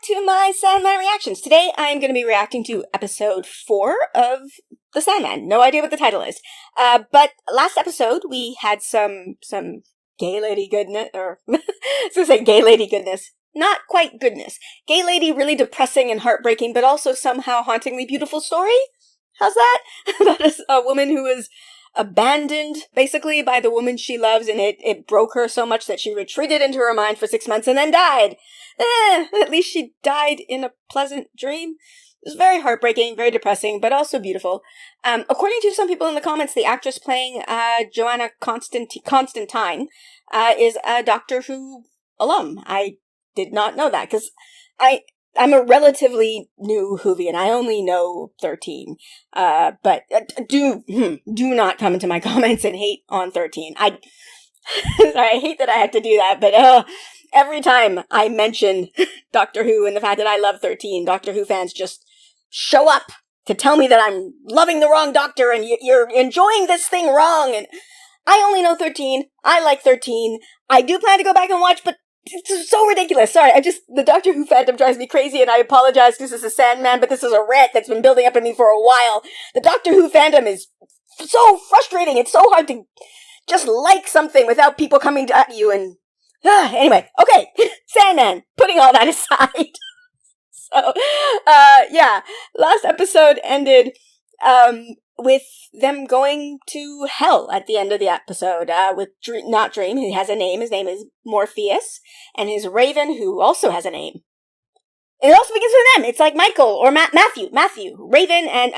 to my Sandman reactions. Today I'm going to be reacting to episode 4 of The Sandman. No idea what the title is. But last episode we had some gay lady goodness, or I was going to say gay lady goodness. Not quite goodness. Gay lady, really depressing and heartbreaking, but also somehow hauntingly beautiful story? How's that? That is a woman who was abandoned, basically, by the woman she loves, and it broke her so much that she retreated into her mind for 6 months and then died. At least she died in a pleasant dream. It was very heartbreaking, very depressing, but also beautiful. According to some people in the comments, the actress playing Joanna Constantine is a Doctor Who alum. I did not know that, because I'm a relatively new Whovian. I only know 13. But do not come into my comments and hate on 13. Sorry, I hate that I had to do that, but every time I mention Doctor Who and the fact that I love 13, Doctor Who fans just show up to tell me that I'm loving the wrong Doctor and you're enjoying this thing wrong. And I only know 13. I like 13. I do plan to go back and watch, but it's so ridiculous. Sorry, the Doctor Who fandom drives me crazy, and I apologize because this is Sandman, but this is a rant that's been building up in me for a while. The Doctor Who fandom is so frustrating. It's so hard to just like something without people coming at you and... anyway, okay, Sandman, putting all that aside. So, yeah, last episode ended, with them going to hell at the end of the episode, with not Dream, who has a name. His name is Morpheus, and his Raven, who also has a name. It also begins with an M. It's like Michael, or Matthew, Raven, and,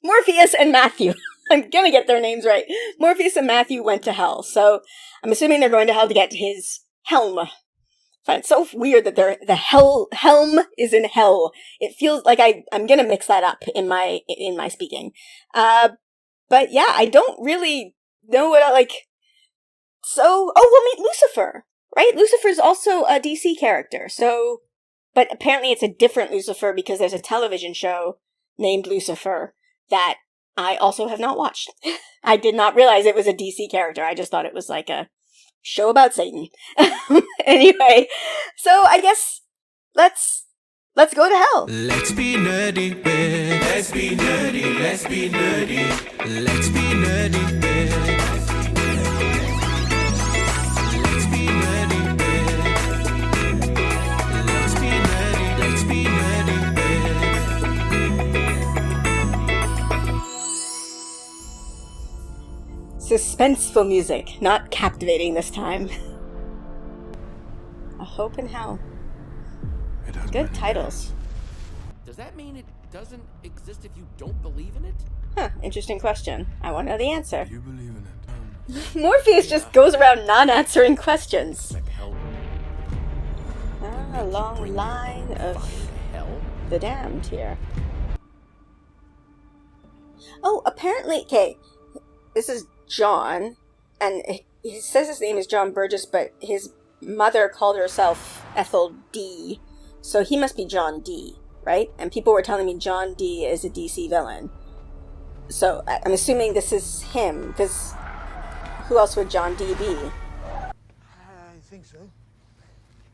Morpheus and Matthew. I'm gonna get their names right. Morpheus and Matthew went to hell, so I'm assuming they're going to hell to get his helm. I find it so weird that the helm is in hell. It feels like I'm gonna mix that up in my speaking. But yeah, I don't really know what we'll meet Lucifer, right? Lucifer's also a DC character, so, but apparently it's a different Lucifer because there's a television show named Lucifer that I also have not watched. I did not realize it was a DC character. I just thought it was like a show about Satan. Anyway, so I guess let's go to hell. Let's be nerdy, babe. Let's be nerdy, let's be nerdy. Let's be nerdy, babe. Let's be nerdy, babe. Let's be nerdy, Suspenseful music, not captivating this time. A Hope in Hell. Good titles. Does that mean it doesn't exist if you don't believe in it? Huh, interesting question. I want to know the answer. You believe in it? Morpheus just goes around not answering questions. Like hell. A long line of Hell? the damned here. Oh, apparently, okay, this is John, and he says his name is John Burgess, but his mother called herself Ethel D, so he must be John D, right? And people were telling me John D is a DC villain. So I'm assuming this is him, because who else would John D be? I think so.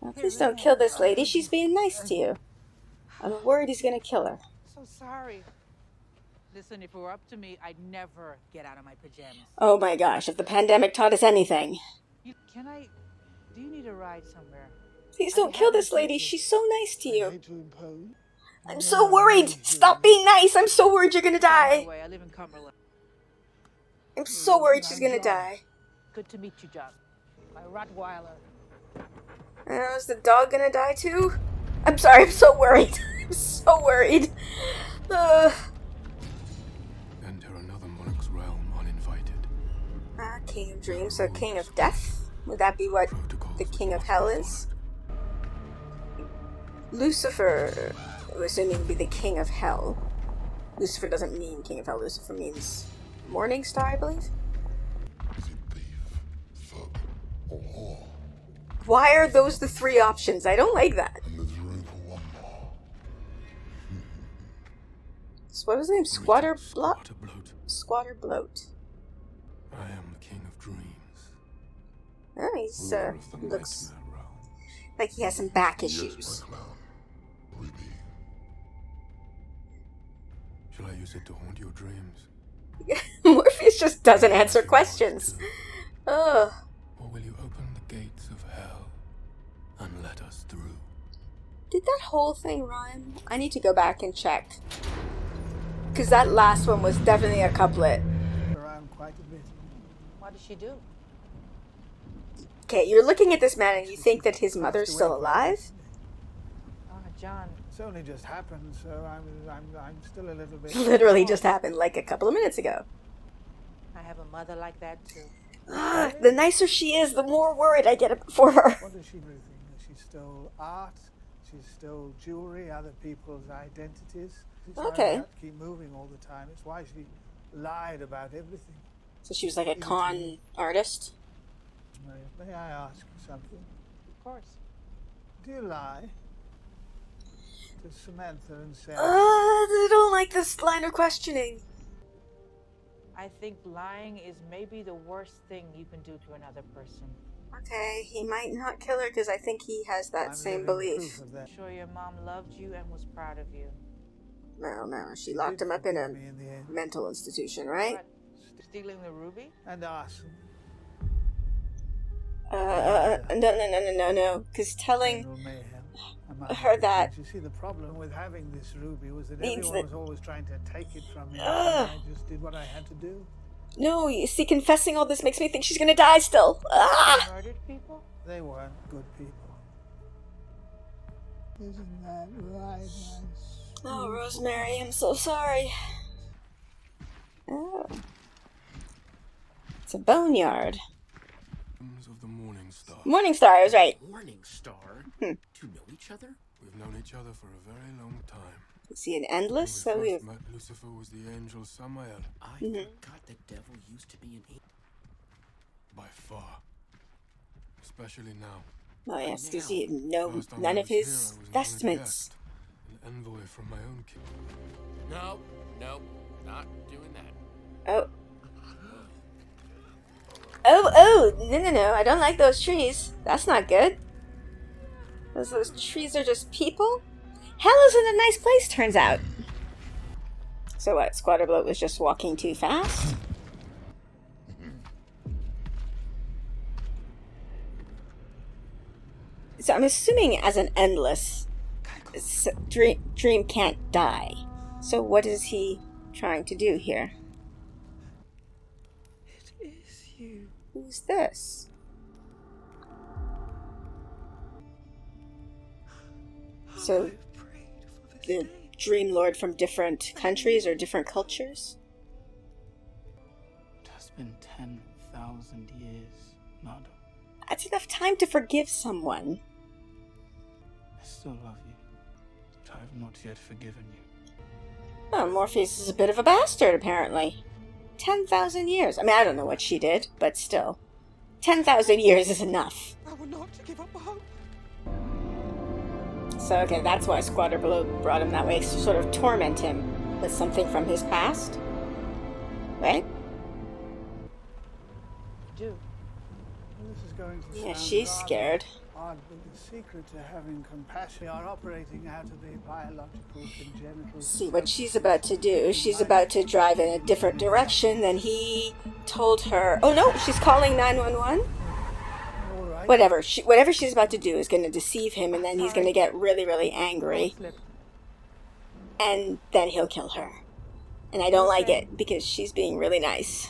Well, please don't kill this lady. She's being nice to you. I'm worried he's gonna kill her. So sorry. Listen, if it were up to me, I'd never get out of my pajamas. Oh my gosh, if the pandemic taught us anything. Do you need a ride somewhere? Please don't kill this lady. She's so nice to I you. hate to impose. I'm so worried. Stop being nice. I'm so worried you're gonna die. I live in Cumberland. I'm so worried she's gonna die. Good to meet you, John. My Rottweiler. Is the dog gonna die too? I'm sorry, I'm so worried. I'm so worried. Enter another monarch's realm uninvited. King of Dreams, so King of Death? Would that be what the King of Hell is? Lucifer, I'm assuming would be the King of Hell. Lucifer doesn't mean King of Hell. Lucifer means Morning Star, I believe. Is it beef, thug, or whore? Why are those the three options? I don't like that. And there's room for one more. So what was his name? Squatter Bloat? Squatter bloat. Squatter Bloat. I am the king of dreams. Oh, he's, Ruler of the looks nightmare realm. Like he has some back Yes, issues. my clown. Ruby. Shall I use it to haunt your dreams? Morpheus just doesn't answer questions. Ugh. Or will you open the gates of hell and let us through? Did that whole thing rhyme? I need to go back and check. Because that last one was definitely a couplet. Around quite a bit. What did she do? Okay, you're looking at this man and you think that his mother's still alive? Oh, John. It's only just happened, so I'm still a little bit. Literally just happened like a couple of minutes ago. I have a mother like that too. Ah, the nicer she is, the more worried I get for her. What does she do think? She stole art. She stole jewelry, other people's identities. She's Okay. trying to keep moving all the time. It's why she lied about everything. So she was like a con artist? May I ask you something? Of course. Do you lie to Samantha and Sarah? I don't like this line of questioning. I think lying is maybe the worst thing you can do to another person. Okay, he might not kill her because I think he has that I'm same living belief. proof of that. I'm sure your mom loved you and was proud of you. No, she She locked did him up in a forgive me in the end. mental institution, right? What? Stealing the ruby? And arson. No, because telling General mayhem. her that You see, the problem with having this ruby was that means everyone that- was always trying to take it from me. And Ugh. I just did what I had to do. no, you see, confessing all this makes me think she's gonna die still. Ah! Murdered people? They weren't good people. Isn't that right, my Oh, Rosemary, I'm so sorry. Oh. It's a boneyard. Of the Morning Star. Morningstar, I was right. Morning Star? Hmm. Do you know each other? We've known each other for a very long time. Is he an When endless? So we we first met, Lucifer was the angel Samael, I forgot the devil used to be an angel. by far. Especially now. Oh yes, because Now. he no Last time none I of was here, I his was an honored vestments. guest, an envoy from my own king. No, not doing that. Oh. Oh, no, I don't like those trees. That's not good. Those trees are just people? Hell isn't a nice place, turns out. So what, Squatter Bloat was just walking too fast? So I'm assuming as an endless, Dream can't die. So what is he trying to do here? It is you. Who's this? So the Dream Lord from different countries or different cultures? It has been 10,000 years, madam. That's enough time to forgive someone. I still love you, but I have not yet forgiven you. Well, Morpheus is a bit of a bastard, apparently. 10,000 years. I mean, I don't know what she did, but still. 10,000 years is enough. I will not give up hope. So, okay, that's why Squatter Bloat brought him that way, to sort of torment him with something from his past. Right? Do. This is going to Yeah, sound she's rather scared. odd, but the secret to having compassion, we are operating out of a biological congenital. See what she's about to do. She's about to drive in a different direction than he told her. Oh no, she's calling 911. All right. Whatever she's about to do is going to deceive him, and then he's going to get really, really angry, Slip. and then he'll kill her. And I don't like it because she's being really nice.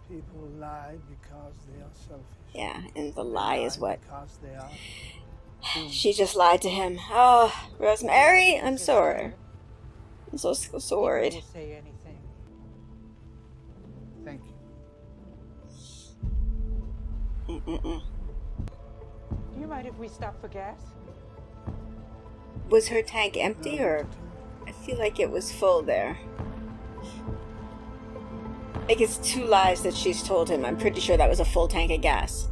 People lie because they are selfish. Yeah, and the lie is what Because they are. she just lied to him. Oh, Rosemary, I'm sorry. I'm so People worried. will say anything. Thank you. Mm-mm-mm. Do you mind if we stop for gas? Was her tank empty, or I feel like it was full there? Like it's 2 lies that she's told him. I'm pretty sure that was a full tank of gas.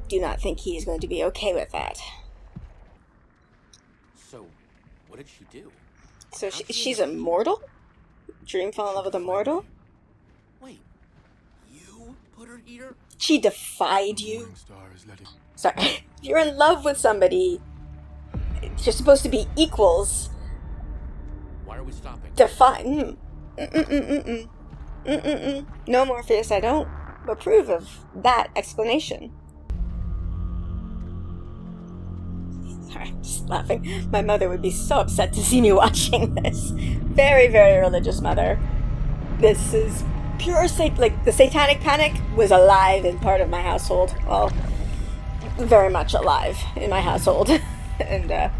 Do not think he's going to be okay with that. So, what did she do? So she's a mortal? Dream fell in love with a mortal? Wait, you put her here? she defied you. Morning Star is letting. Sorry. If you're in love with somebody, you're supposed to be equals. Why are we stopping? No, Morpheus, I don't approve of that explanation. Sorry, I'm just laughing. My mother would be so upset to see me watching this. Very, very religious mother. This is pure like the satanic panic was alive in part of my household. Well, very much alive in my household. And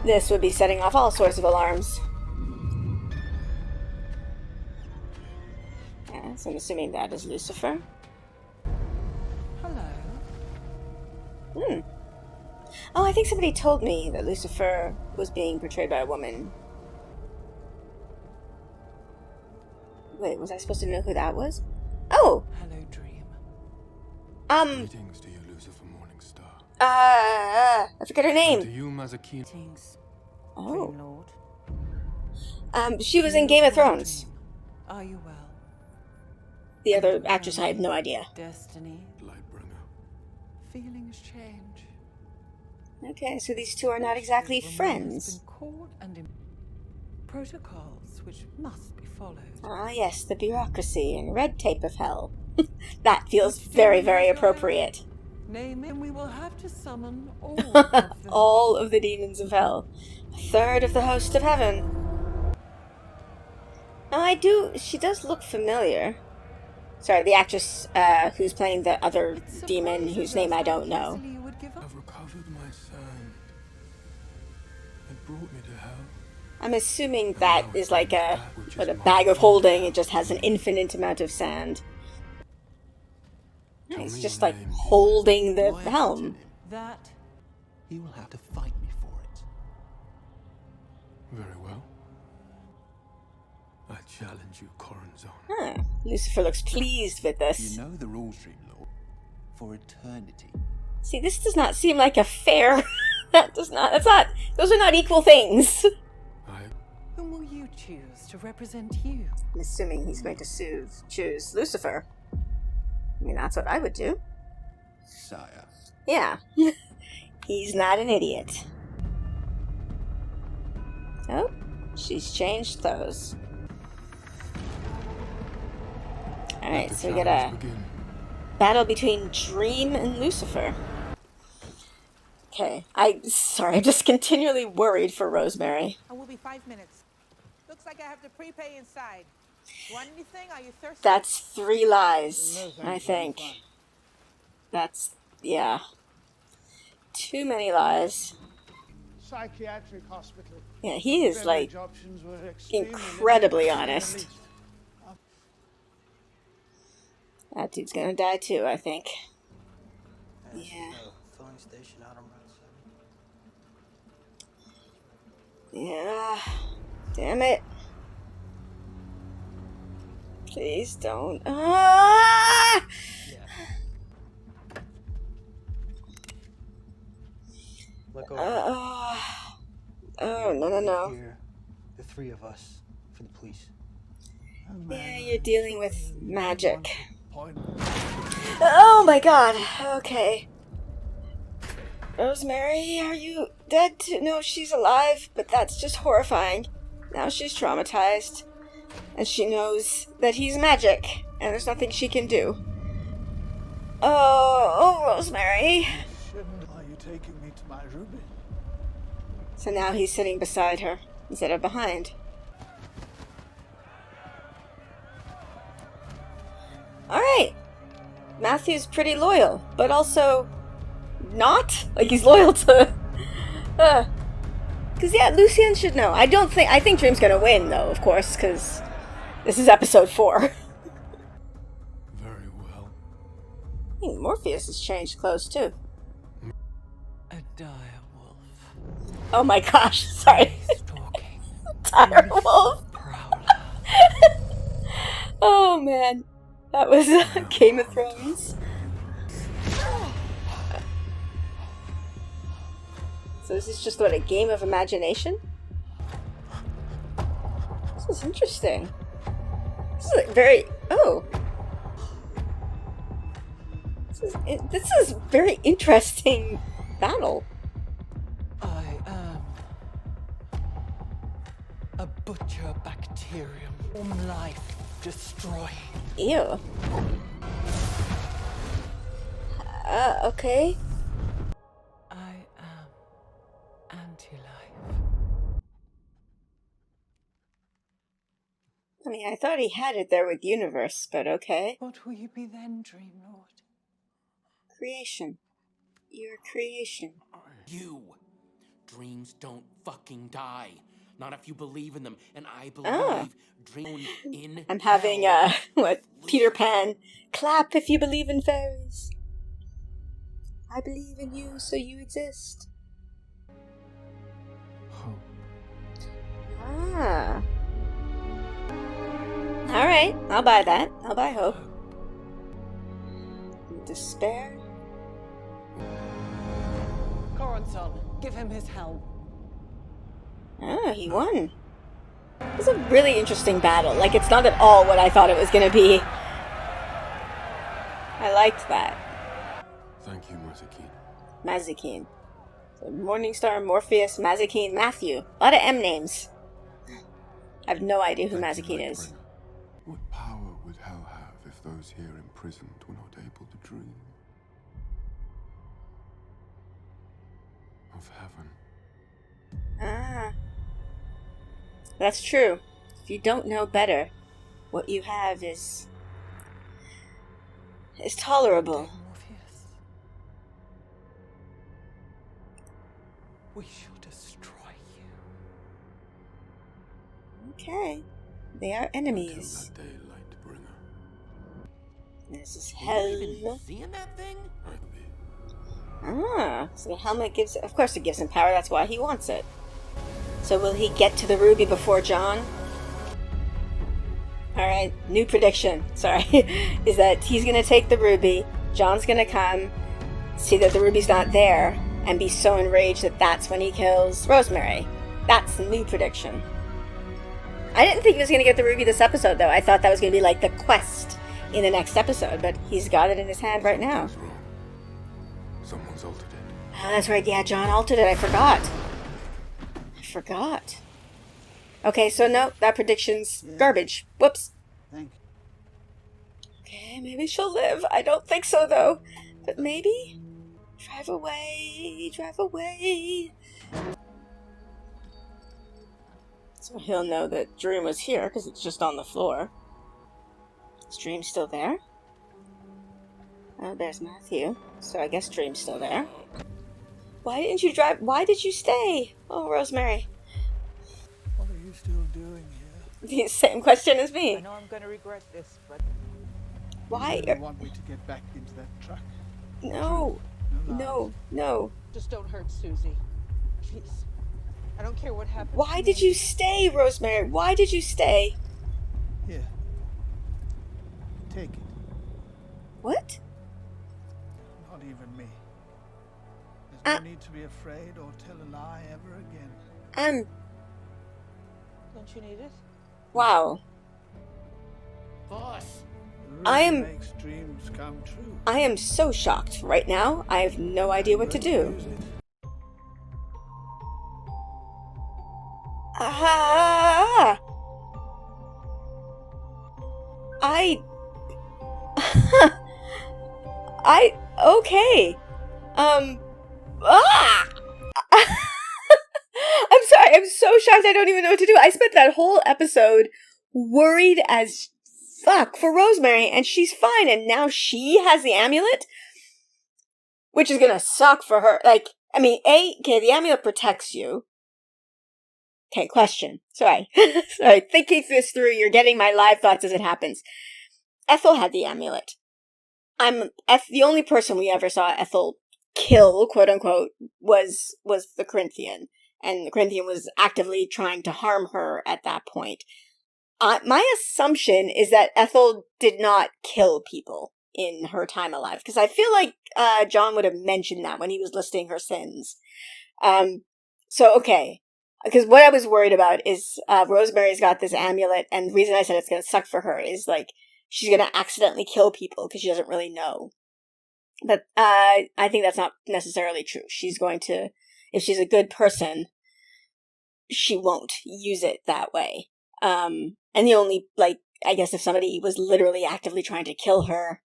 this would be setting off all sorts of alarms. So I'm assuming that is Lucifer. Hello. Oh, I think somebody told me that Lucifer was being portrayed by a woman. Wait, was I supposed to know who that was? Oh! Hello, Dream. Greetings to you, Lucifer Morningstar. I forget her And to name. you, Mazakine. Greetings, Oh. Dream Lord. She was in Game of Thrones. Dream. Are you well? The other actress, I have no idea. Destiny. Lightbringer. Feelings change. Okay, so these two are not exactly Woman has friends. been caught and protocols which must be followed. Ah, yes, the bureaucracy and red tape of hell. That feels very, very appropriate. Name it, and we will have to summon all of them. All of the demons of hell. A third of the host of heaven. Now, she does look familiar. Sorry, the actress who's playing the other It demon, surprises whose name us I how don't know. easily you would give up. I've recovered my sand. It brought me to hell. I'm assuming that is like a bag of holding. It just has an infinite amount of sand. Tell It's me just your like name. holding the Why helm. That He will have to fight me for it. Very well. I challenge you, Coronzon. Huh. Lucifer looks pleased with this. You know the rules, Dream Lord. For eternity. See, this does not seem like a fair... Those are not equal things. whom will you choose to represent you? I'm assuming he's going to choose Lucifer. I mean, that's what I would do. Sire. Yeah. He's not an idiot. Oh, she's changed clothes. Alright, so we get a battle between Dream and Lucifer. Okay, I'm just continually worried for Rosemary. I will be 5 minutes. Looks like I have to prepay inside. Want anything? Are you thirsty? That's 3 lies, No, thank I you, think. I'm fine. That's, yeah. Too many lies. Psychiatric hospital. Yeah, he is like Beverage options were extremely incredibly limited, to say the honest. least. That dude's gonna die too, I think. Yeah. Filling station out on Route 7. Yeah. Damn it. Please don't. Ah! Look over Oh, no. here. The 3 of us for the police. Yeah, you're dealing with magic. Point. Oh my god. Okay. Rosemary, are you dead too? No, she's alive, but that's just horrifying. Now she's traumatized. And she knows that he's magic, and there's nothing she can do. Oh, Rosemary. Shouldn't. Are you taking me to my ruby? So now he's sitting beside her instead of behind. Alright. Matthew's pretty loyal, but also not. Like, he's loyal to... Because, yeah, Lucian should know. I think Dream's gonna win, though, of course, because this is episode 4. Very well. I think Morpheus has changed clothes, too. A dire wolf. Oh my gosh, sorry. Stalking. Dire wolf. Prowler. Oh, man. That was Game of Thrones. So this is just, what, a game of imagination? This is interesting. This is like very... Oh. This is a very interesting battle. I am a butcher bacterium. Life destroying. Ew. Okay. I am anti-life. I mean, I thought he had it there with universe, but okay. What will you be then, Dream Lord? Creation. Your creation. You. Dreams don't fucking die. Not if you believe in them. And I Ah. believe dream in I'm having, hell. what? Peter Pan. Clap if you believe in fairies. I believe in you, so you exist. Hope. Ah. Alright, I'll buy that. I'll buy hope. Despair. Coronson, give him his helm. Ah, he won. It was a really interesting battle. Like, it's not at all what I thought it was going to be. I liked that. Thank you, Mazikeen. Mazikeen. So Morningstar, Morpheus, Mazikeen, Matthew. A lot of M names. I have no idea who Mazikeen is. What power would hell have if those here imprisoned were not able to dream of heaven? Ah. That's true. If you don't know better, what you have is tolerable. Morpheus. We shall destroy you. Okay. They are Until enemies. that day, Lightbringer. This is Even hell. seeing that thing? Might be. Ah, so the helmet gives... Of course it gives him power, that's why he wants it. So will he get to the ruby before John? Alright, new prediction, sorry, is that he's gonna take the ruby, John's gonna come, see that the ruby's not there, and be so enraged that that's when he kills Rosemary. That's the new prediction. I didn't think he was gonna get the ruby this episode, though. I thought that was gonna be like the quest in the next episode, but he's got it in his hand right now. Something's wrong. Someone's altered it. Oh, that's right, yeah, John altered it, I forgot. Okay, so no, that prediction's garbage. Whoops. Thank Okay, maybe she'll live. I don't think so, though. But maybe? Drive away, drive away. So he'll know that Dream was here, because it's just on the floor. Is Dream still there? Oh, there's Matthew. So I guess Dream's still there. Why didn't you drive? Why did you stay? Oh, Rosemary. What are you still doing here? The same question as I me. know I'm going to regret this, but Why? You want me to get back into that truck? No. No lies. No. No. just don't hurt Susie. Please. I don't care what happens. Why to did me. you stay, Rosemary? Why did you stay? Here. Take it. What? Not even me. There's Uh- no need to be afraid or tell a lie ever again. Don't you need it? Wow. Boss. The I ruby am- makes dreams come true. I am so shocked right now. I have no idea what to do. Use it. Ah! Okay. Ah! I'm sorry, I'm so shocked I don't even know what to do. I spent that whole episode worried as fuck for Rosemary, and she's fine, and now she has the amulet? Which is gonna suck for her. Like, I mean, okay, the amulet protects you. Okay, question. Sorry. Sorry, thinking this through, you're getting my live thoughts as it happens. Ethel had the amulet. The only person we ever saw Ethel kill, quote unquote, was the Corinthian. And the Corinthian was actively trying to harm her at that point. My assumption is that Ethel did not kill people in her time alive, because I feel like John would have mentioned that when he was listing her sins. So, okay. Because what I was worried about is Rosemary's got this amulet, and the reason I said it's going to suck for her is, like, she's going to accidentally kill people because she doesn't really know. But I think that's not necessarily true. She's going to, if she's a good person, she won't use it that way. And the only, like, I guess if somebody was literally actively trying to kill her,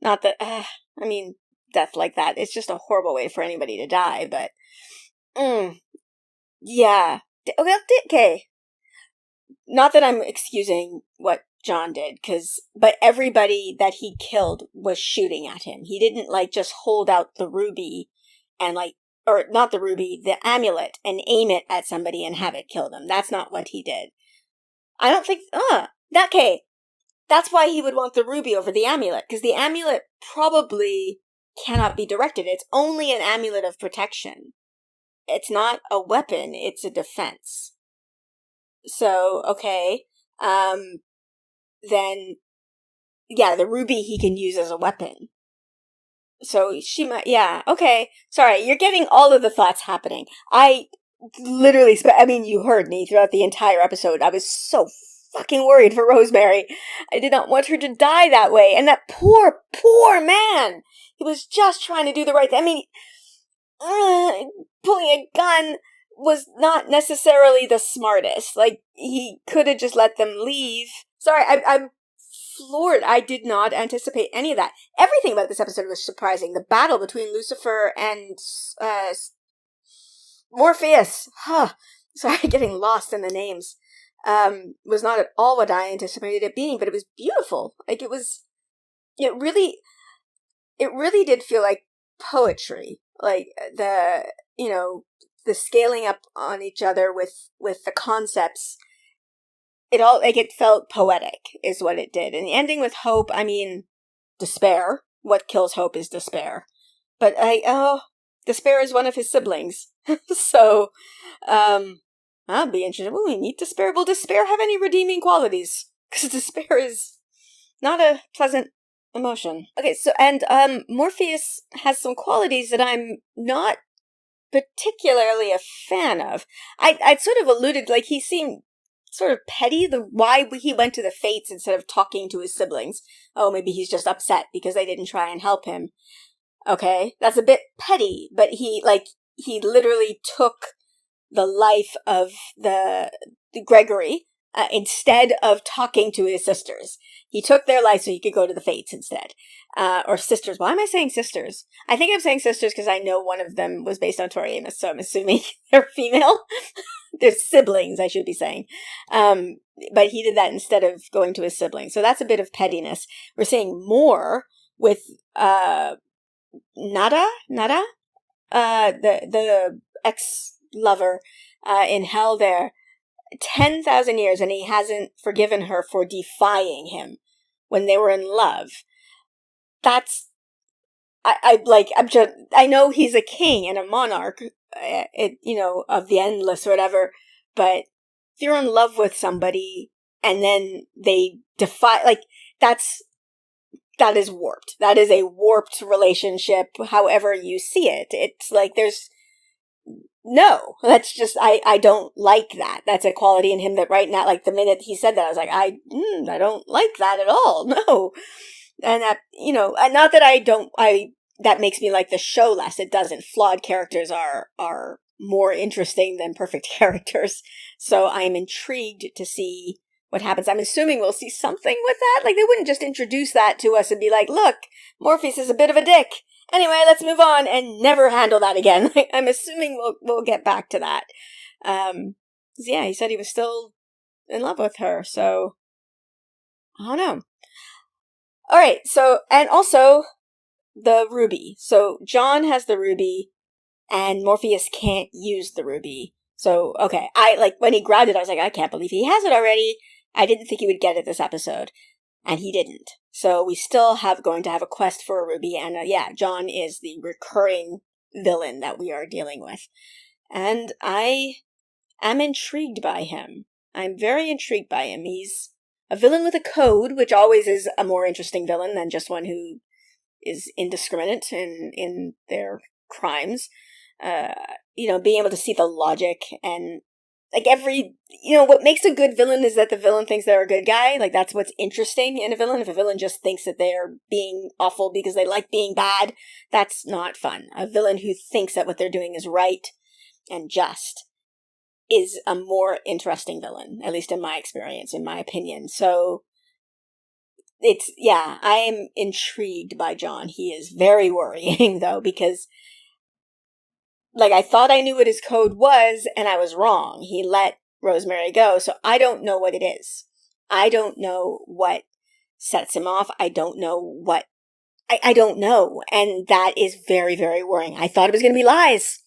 not that, I mean, death like that, it's just a horrible way for anybody to die, but, yeah. Well, okay. Not that I'm excusing what John did, but everybody that he killed was shooting at him. He didn't, like, just hold out the ruby and, like, or not the ruby, the amulet, and aim it at somebody and have it kill them. That's not what he did. I don't think, that's why he would want the ruby over the amulet, because the amulet probably cannot be directed. It's only an amulet of protection. It's not a weapon, it's a defense. So, okay, then, yeah, the ruby he can use as a weapon. So she might, yeah, okay. Sorry, you're getting all of the thoughts happening. I literally, I mean, you heard me throughout the entire episode. I was so fucking worried for Rosemary. I did not want her to die that way. And that poor, poor man. He was just trying to do the right thing. I mean, pulling a gun was not necessarily the smartest. Like, he could have just let them leave. Sorry, I'm floored. I did not anticipate any of that. Everything about this episode was surprising. The battle between Lucifer and Morpheus. Sorry, getting lost in the names. Was not at all what I anticipated it being, but it was beautiful. Like, it really did feel like poetry. Like, the scaling up on each other with the concepts. It felt poetic is what it did. And the ending with hope, I mean, despair. What kills hope is despair. But despair is one of his siblings. So, I'll be interested. Will we meet despair? Will despair have any redeeming qualities? Because despair is not a pleasant emotion. Okay, so, and, Morpheus has some qualities that I'm not particularly a fan of. I'd sort of alluded, like, he seemed sort of petty, why he went to the Fates instead of talking to his siblings. Oh, maybe he's just upset because they didn't try and help him. Okay, that's a bit petty, but he literally took the life of the Gregory instead of talking to his sisters. He took their life so he could go to the Fates instead. Or sisters. Why am I saying sisters? I think I'm saying sisters because I know one of them was based on Tori Amos, so I'm assuming they're female. They're siblings, I should be saying. But he did that instead of going to his siblings. So that's a bit of pettiness. We're seeing more with Nada? The ex-lover in hell there. 10,000 years, and he hasn't forgiven her for defying him when they were in love. That's, I know he's a king and a monarch, of the endless or whatever, but if you're in love with somebody and then they defy, that is warped. That is a warped relationship, however you see it. It's like no, that's just, I don't like that. That's a quality in him that right now, like the minute he said that, I was like, I don't like that at all. No. And that, not that that makes me like the show less. It doesn't. Flawed characters are more interesting than perfect characters. So I'm intrigued to see what happens. I'm assuming we'll see something with that. Like, they wouldn't just introduce that to us and be like, look, Morpheus is a bit of a dick. Anyway, let's move on and never handle that again. I'm assuming we'll get back to that. Yeah, he said he was still in love with her, so I don't know. All right, so, and also the ruby. So John has the ruby, and Morpheus can't use the ruby. So, okay, when he grabbed it, I was like, I can't believe he has it already. I didn't think he would get it this episode. And he didn't. So we still going to have a quest for a ruby, and John is the recurring villain that we are dealing with. And I am intrigued by him. I'm very intrigued by him. He's a villain with a code, which always is a more interesting villain than just one who is indiscriminate in their crimes. Being able to see the logic and like what makes a good villain is that the villain thinks they're a good guy. Like, that's what's interesting in a villain. If a villain just thinks that they're being awful because they like being bad, that's not fun. A villain who thinks that what they're doing is right and just is a more interesting villain, at least in my experience, in my opinion. So I am intrigued by John. He is very worrying, though, because, like, I thought I knew what his code was, and I was wrong. He let Rosemary go, so I don't know what it is. I don't know what sets him off. I don't know what... I don't know, and that is very, very worrying. I thought it was going to be lies.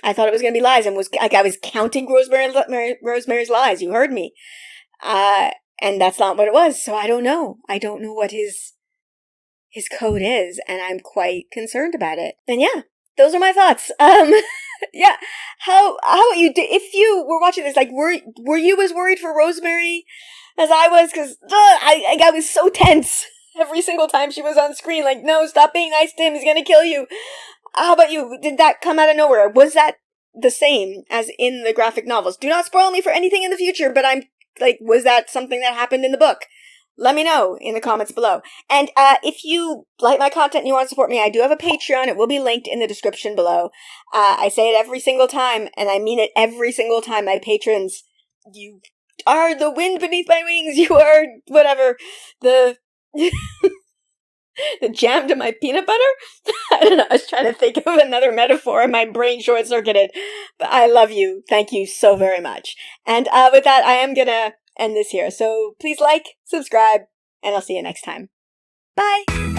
And was like, I was counting Rosemary's lies. You heard me. And that's not what it was, so I don't know. I don't know what his code is, and I'm quite concerned about it. And yeah, those are my thoughts. Yeah. How about you? If you were watching this, like, were you as worried for Rosemary as I was? Because I was so tense every single time she was on screen. Like, no, stop being nice to him. He's gonna kill you. How about you? Did that come out of nowhere? Was that the same as in the graphic novels? Do not spoil me for anything in the future, but I'm like, was that something that happened in the book? Let me know in the comments below. And if you like my content and you want to support me, I do have a Patreon. It will be linked in the description below. I say it every single time, and I mean it every single time. My patrons, you are the wind beneath my wings. You are whatever, the the jam to my peanut butter? I don't know. I was trying to think of another metaphor and my brain short-circuited. But I love you. Thank you so very much. And with that, I am going to end this here. So please like, subscribe, and I'll see you next time. Bye!